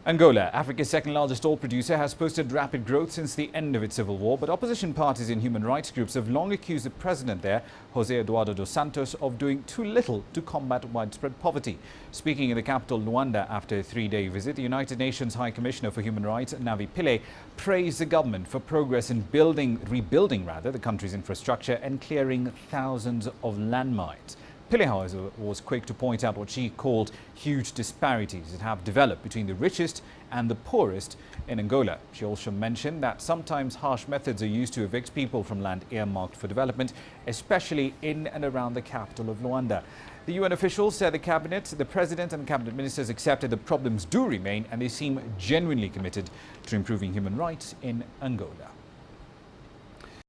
Angola, Africa's second largest oil producer, has posted rapid growth since the end of its civil war, but opposition parties and human rights groups have long accused the president there, Eduardo dos Santos, of doing too little to combat widespread poverty. Speaking in the capital Luanda after a three-day visit, the United Nations High Commissioner for Human Rights, Navi Pillay, praised the government for progress in rebuilding the country's infrastructure and clearing thousands of landmines. Pillay, however, was quick to point out what she called huge disparities that have developed between the richest and the poorest in Angola. She also mentioned that sometimes harsh methods are used to evict people from land earmarked for development, especially in and around the capital of Luanda. The UN officials said the president and cabinet ministers accepted the problems do remain and they seem genuinely committed to improving human rights in Angola.